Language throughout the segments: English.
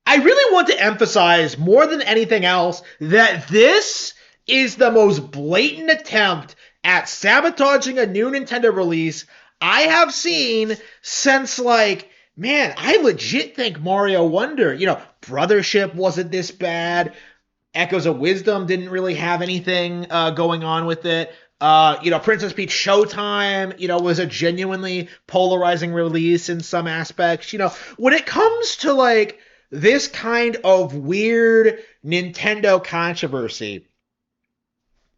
I really want to emphasize more than anything else that this is the most blatant attempt at sabotaging a new Nintendo release I have seen since, like, man, I legit think Mario Wonder, Brothership wasn't this bad. Echoes of Wisdom didn't really have anything going on with it. Princess Peach Showtime, was a genuinely polarizing release in some aspects. When it comes to like this kind of weird Nintendo controversy,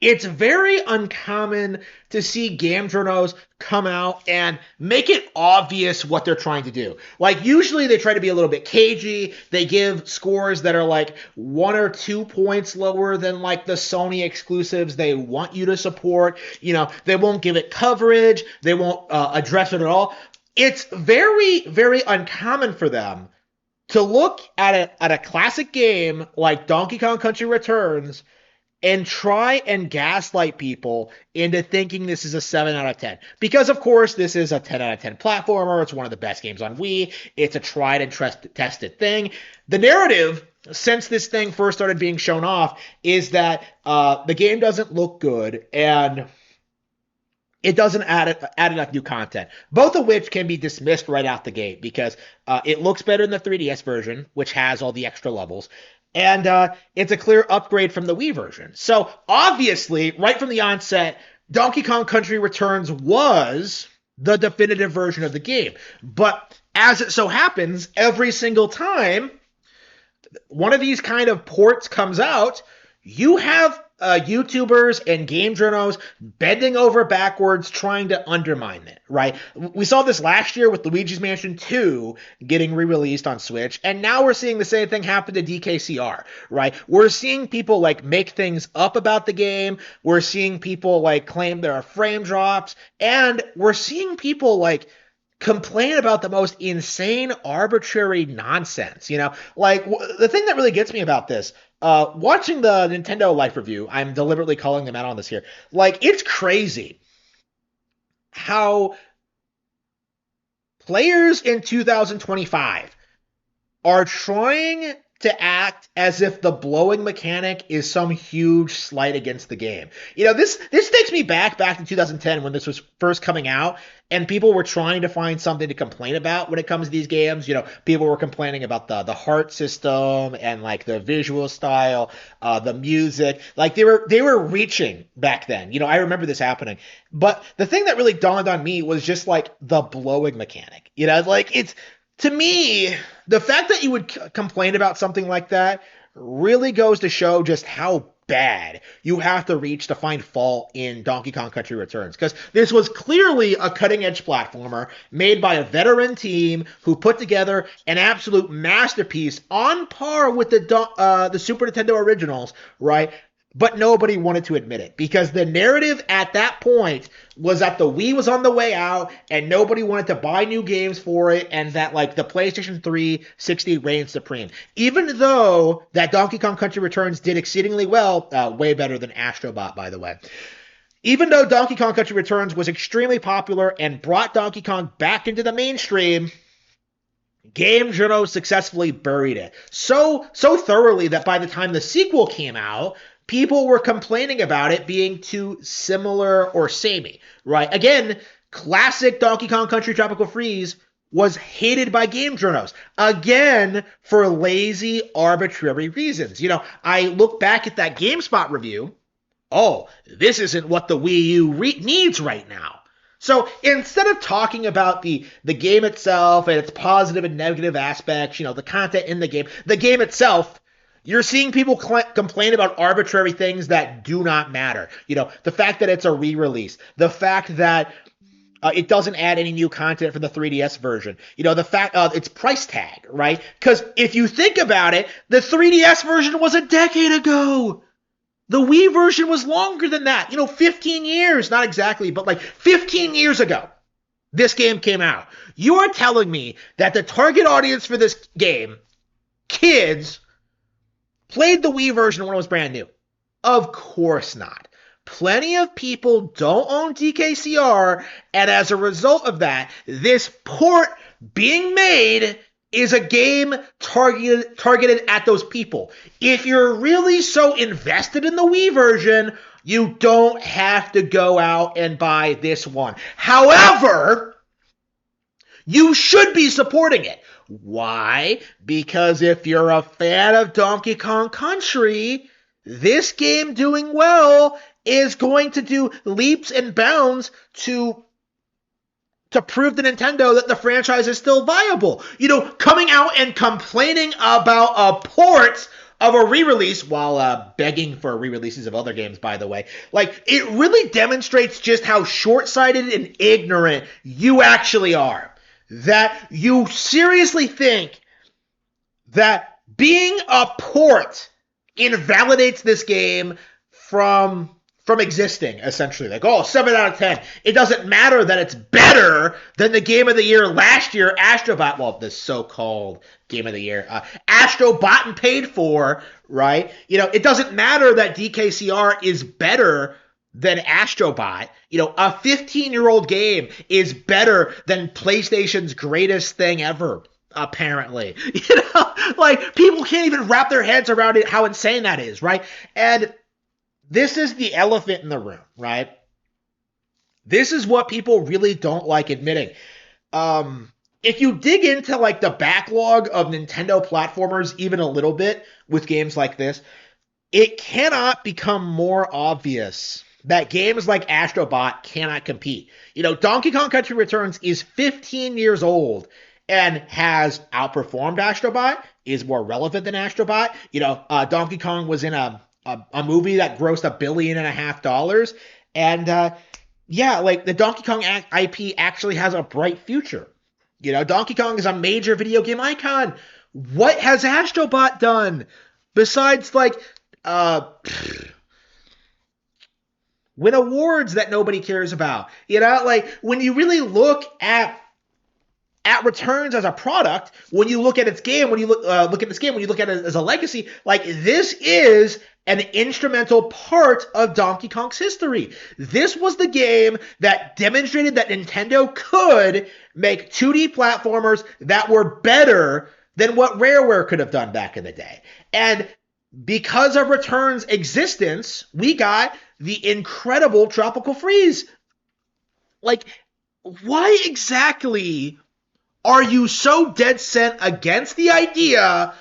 it's very uncommon to see game journals come out and make it obvious what they're trying to do. Like, usually they try to be a little bit cagey. They give scores that are like 1 or 2 points lower than like the Sony exclusives they want you to support. They won't give it coverage. They won't address it at all. It's very, very uncommon for them to look at a classic game like Donkey Kong Country Returns and try and gaslight people into thinking this is a 7 out of 10. Because, of course, this is a 10 out of 10 platformer. It's one of the best games on Wii. It's a tried and tested thing. The narrative, since this thing first started being shown off, is that the game doesn't look good and it doesn't add enough new content, both of which can be dismissed right out the gate because it looks better in the 3DS version, which has all the extra levels. And it's a clear upgrade from the Wii version. So obviously, right from the onset, Donkey Kong Country Returns was the definitive version of the game. But as it so happens, every single time one of these kind of ports comes out, you have YouTubers and game journals bending over backwards trying to undermine it, right? We saw this last year with Luigi's Mansion 2 getting re-released on Switch, and now we're seeing the same thing happen to DKCR, right? We're seeing people like make things up about the game. We're seeing people like claim there are frame drops, and we're seeing people like complain about the most insane, arbitrary nonsense, Like, the thing that really gets me about this, watching the Nintendo Life review, I'm deliberately calling them out on this here, like, it's crazy how players in 2025 are trying to act as if the blowing mechanic is some huge slight against the game. This takes me back to 2010 when this was first coming out, and people were trying to find something to complain about when it comes to these games. People were complaining about the heart system and like the visual style, the music. Like they were reaching back then. I remember this happening. But the thing that really dawned on me was just like the blowing mechanic. Like it's, to me, the fact that you would complain about something like that really goes to show just how bad you have to reach to find fault in Donkey Kong Country Returns. Because this was clearly a cutting-edge platformer made by a veteran team who put together an absolute masterpiece on par with the Super Nintendo originals, right? But nobody wanted to admit it because the narrative at that point was that the Wii was on the way out and nobody wanted to buy new games for it, and that like the PlayStation 360 reigned supreme. Even though that Donkey Kong Country Returns did exceedingly well, way better than Astrobot, by the way. Even though Donkey Kong Country Returns was extremely popular and brought Donkey Kong back into the mainstream, Game Journos successfully buried it so thoroughly that by the time the sequel came out, people were complaining about it being too similar or samey, right? Again, classic Donkey Kong Country Tropical Freeze was hated by game journals, again, for lazy, arbitrary reasons. I look back at that GameSpot review. Oh, this isn't what the Wii U needs right now. So instead of talking about the game itself and its positive and negative aspects, the content in the game itself, you're seeing people complain about arbitrary things that do not matter. The fact that it's a re-release, the fact that it doesn't add any new content for the 3DS version, the fact it's price tag, right? Because if you think about it, the 3DS version was a decade ago. The Wii version was longer than that. 15 years, not exactly, but like 15 years ago, this game came out. You are telling me that the target audience for this game, kids, played the Wii version when it was brand new? Of course not. Plenty of people don't own DKCR, and as a result of that, this port being made is a game targeted at those people. If you're really so invested in the Wii version, you don't have to go out and buy this one. However, you should be supporting it. Why? Because if you're a fan of Donkey Kong Country, this game doing well is going to do leaps and bounds to prove to Nintendo that the franchise is still viable. You know, coming out and complaining about a port of a re-release while begging for re-releases of other games, by the way. Like, it really demonstrates just how short-sighted and ignorant you actually are. That you seriously think that being a port invalidates this game from existing, essentially. Like, oh, 7 out of 10. It doesn't matter that it's better than the Game of the Year last year, Astrobot, well, the so-called Game of the Year, Astrobot and paid for, right? You know, it doesn't matter that DKCR is better than Astrobot. You know, a 15-year-old game is better than PlayStation's greatest thing ever, apparently. You know, like, people can't even wrap their heads around it, how insane that is, right? And this is the elephant in the room, right? This is what people really don't like admitting. If you dig into like the backlog of Nintendo platformers even a little bit with games like this, it cannot become more obvious that games like Astrobot cannot compete. You know, Donkey Kong Country Returns is 15 years old and has outperformed Astrobot, is more relevant than Astrobot. You know, Donkey Kong was in a movie that grossed $1.5 billion. And yeah, like the Donkey Kong IP actually has a bright future. You know, Donkey Kong is a major video game icon. What has Astrobot done besides like win awards that nobody cares about? You know, like when you really look at Returns as a product, when you look at its game, when you look at this game, when you look at it as a legacy, like this is an instrumental part of Donkey Kong's history. This was the game that demonstrated that Nintendo could make 2D platformers that were better than what Rareware could have done back in the day. And because of Return's existence, we got the incredible Tropical Freeze. Like, why exactly are you so dead set against the idea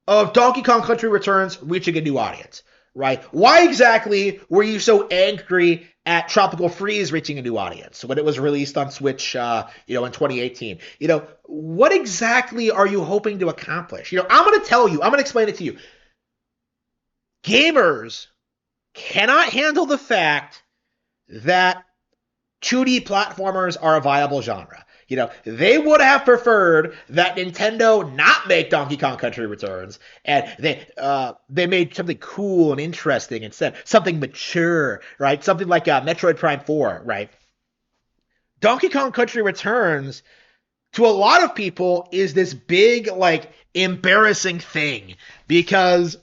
of Donkey Kong Country Returns reaching a new audience, right? Why exactly were you so angry at Tropical Freeze reaching a new audience when it was released on Switch, in 2018? You know, what exactly are you hoping to accomplish? You know, I'm going to explain it to you. Gamers cannot handle the fact that 2D platformers are a viable genre. You know, they would have preferred that Nintendo not make Donkey Kong Country Returns, and they made something cool and interesting instead, something mature, right? Something like Metroid Prime 4, right? Donkey Kong Country Returns, to a lot of people, is this big, like, embarrassing thing because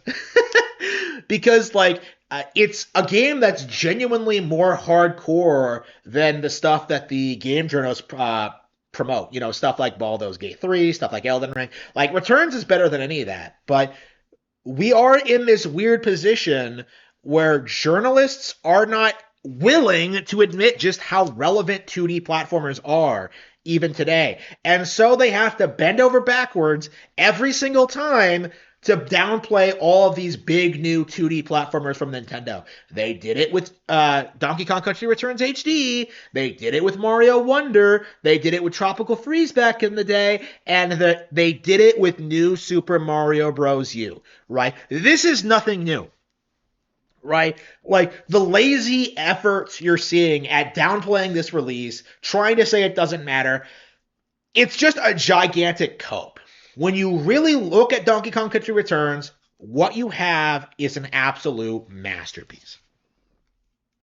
it's a game that's genuinely more hardcore than the stuff that the game journals promote. You know, stuff like Baldur's Gate 3, stuff like Elden Ring. Like, Returns is better than any of that. But we are in this weird position where journalists are not willing to admit just how relevant 2D platformers are even today. And so they have to bend over backwards every single time to downplay all of these big new 2D platformers from Nintendo. They did it with Donkey Kong Country Returns HD. They did it with Mario Wonder. They did it with Tropical Freeze back in the day. And they did it with New Super Mario Bros. U, right? This is nothing new, right? Like, the lazy efforts you're seeing at downplaying this release, trying to say it doesn't matter, it's just a gigantic cope. When you really look at Donkey Kong Country Returns, what you have is an absolute masterpiece.